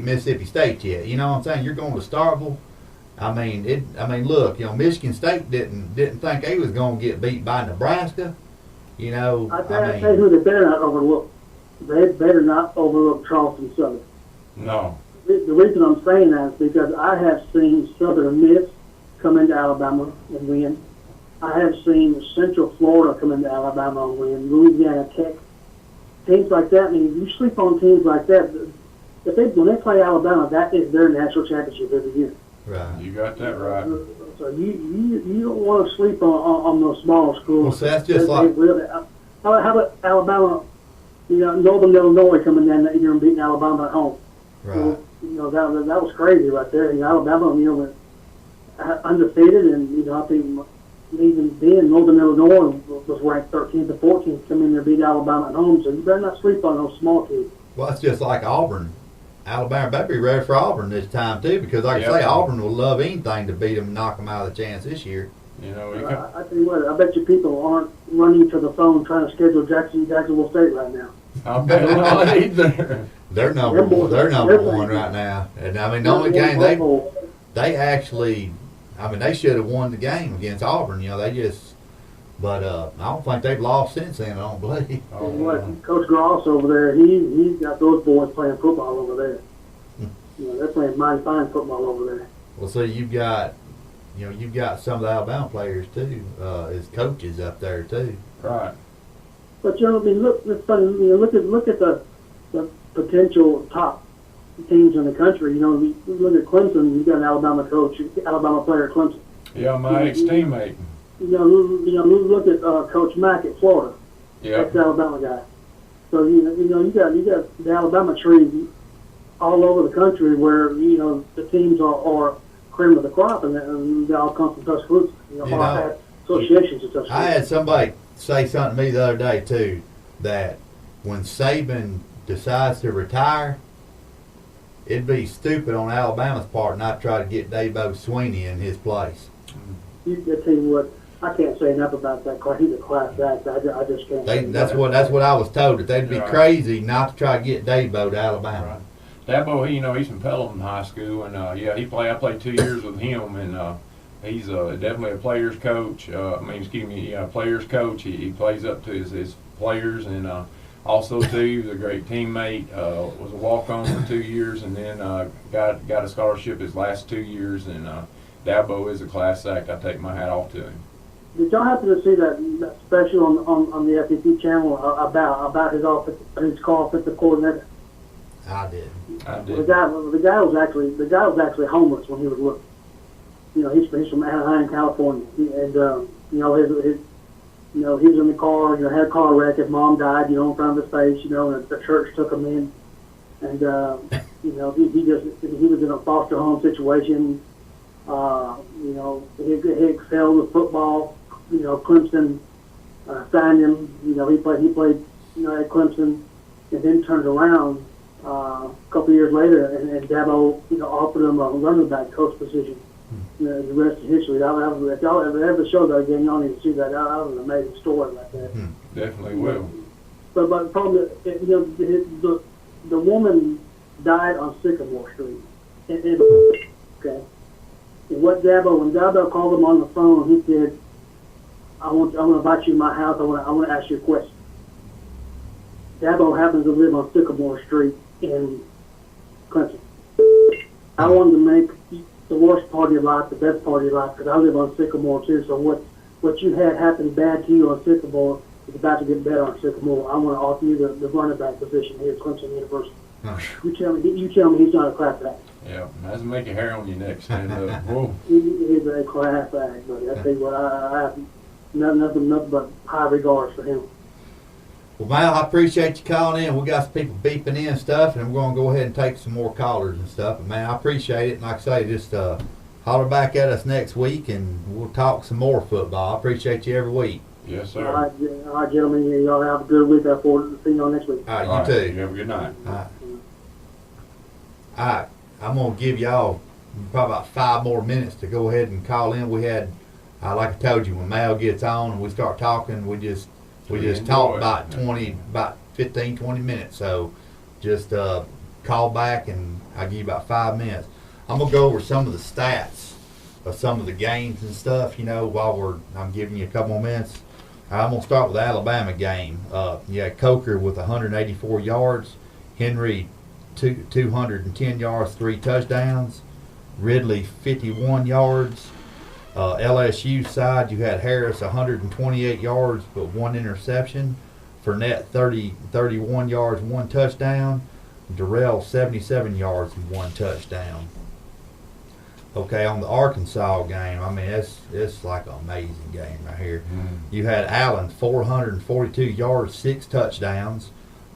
Mississippi State yet. You know what I'm saying? You're going to Starkville. Look, Michigan State didn't think they was going to get beat by Nebraska. I tell you who they better not overlook. They better not overlook Charleston Southern. No. The reason I'm saying that is because I have seen Southern Miss come into Alabama and win. I have seen Central Florida come into Alabama and win, Louisiana Tech, teams like that. I mean, if you sleep on teams like that, when they play Alabama, that is their national championship every year. Right. You got that right. So you don't want to sleep on those small schools. Well, so that's just like how about Alabama? Northern Illinois coming down that year and beating Alabama at home. Right. That was crazy right there. Alabama, went undefeated, and I think. Even then, Northern Illinois was ranked 13th to 14th, come in there beat Alabama at home, so you better not sleep on those small kids. Well, it's just like Auburn. Alabama better be ready for Auburn this time, too, because like I say, Auburn will love anything to beat them and knock them out of the chance this year. I tell you what, I bet you people aren't running to the phone trying to schedule Jacksonville State right now. I bet they're not either. They're number one right now. And, the only game they actually... they should have won the game against Auburn. But I don't think they've lost since then. I don't believe. Oh, what, Coach Gross over there, he's got those boys playing football over there. They're playing mighty fine football over there. Well, see, you've got some of the Alabama players too, as coaches up there too. Right. But I mean, look, it's funny. Look at the potential top teams in the country. You look at Clemson. You got an Alabama coach, Alabama player at Clemson. Yeah, my ex-teammate. Look at Coach Mack at Florida. Yeah. That's the Alabama guy. So you got the Alabama tree all over the country where the teams are cream of the crop, and they all come from Tuscaloosa. Associations of Tuscaloosa. I had somebody say something to me the other day too, that when Saban decides to retire, it'd be stupid on Alabama's part not to try to get Dabo Swinney in his place. I tell you what, I can't say enough about that. He's a class act. I just can't. That's what I was told, that they'd be crazy not to try to get Dabo to Alabama. Right. Dabo, he's from Pelham High School, and I played 2 years with him, and he's definitely a player's coach. Player's coach. He plays up to his players, and also too, he was a great teammate. Was a walk-on for 2 years, and then got a scholarship his last 2 years. And Dabo is a class act. I take my hat off to him. Did y'all happen to see that special on the FTP channel about his offensive coordinator? I did. The guy was actually homeless when he was looking. He's from Anaheim, California, and he was in the car. Had a car wreck. His mom died. In front of his face. And the church took him in, and he was in a foster home situation. He excelled with football. Clemson signed him. He played at Clemson, and then turned around a couple years later, and Dabo offered him a running back coach position. The rest is history. If y'all ever show that again, y'all need to see that. That was an amazing story like that. Definitely will. But the problem is, the woman died on Sycamore Street. Okay. And when Dabo called him on the phone, he said, I want to invite you to my house. I want to ask you a question. Dabo happens to live on Sycamore Street in Clemson. I wanted to make the worst part of your life the best part of your life, because I live on Sycamore too. So what you had happen bad to you on Sycamore is about to get better on Sycamore. I want to offer you the running back position here at Clemson University. You tell me he's not a class act. Yeah, doesn't make your hair on your neck stand up. Whoa. He's a class act, buddy. I tell you what, I have nothing but high regards for him. Well, Mal, I appreciate you calling in. We got some people beeping in and stuff, and we're going to go ahead and take some more callers and stuff. But, man, I appreciate it. And like I say, just holler back at us next week, and we'll talk some more football. I appreciate you every week. Yes, sir. All right, gentlemen. Y'all have a good week. I look forward to seeing y'all next week. All right, you too. You have a good night. All right. I'm going to give y'all probably about 5 more minutes to go ahead and call in. We had, like I told you, when Mal gets on and we start talking, we just talk about 15, 20 minutes. So just call back, and I'll give you about 5 minutes. I'm going to go over some of the stats of some of the games and stuff, while I'm giving you a couple more minutes. I'm going to start with the Alabama game. You had Coker with 184 yards, Henry 210 yards, 3 touchdowns, Ridley 51 yards. LSU side, you had Harris 128 yards but 1 interception, Fournette 31 yards, 1 touchdown, Darrell 77 yards and 1 touchdown. Okay, on the Arkansas game, I mean, it's like an amazing game right here. You had Allen 442 yards, 6 touchdowns,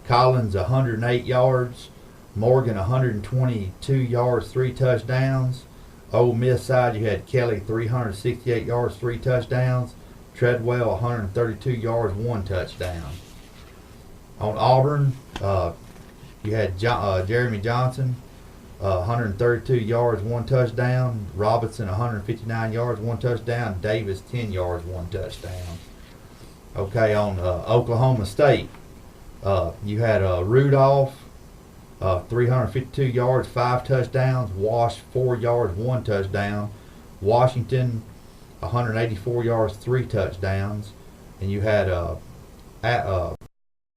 Collins 108 yards, Morgan 122 yards, 3 touchdowns. Ole Miss side, you had Kelly 368 yards, 3 touchdowns. Treadwell 132 yards, 1 touchdown. On Auburn, you had Jeremy Johnson 132 yards, 1 touchdown. Robinson 159 yards, 1 touchdown. Davis 10 yards, 1 touchdown. Okay, on Oklahoma State, you had Rudolph 352 yards, 5 touchdowns. Wash 4 yards, 1 touchdown. Washington 184 yards, 3 touchdowns. and you had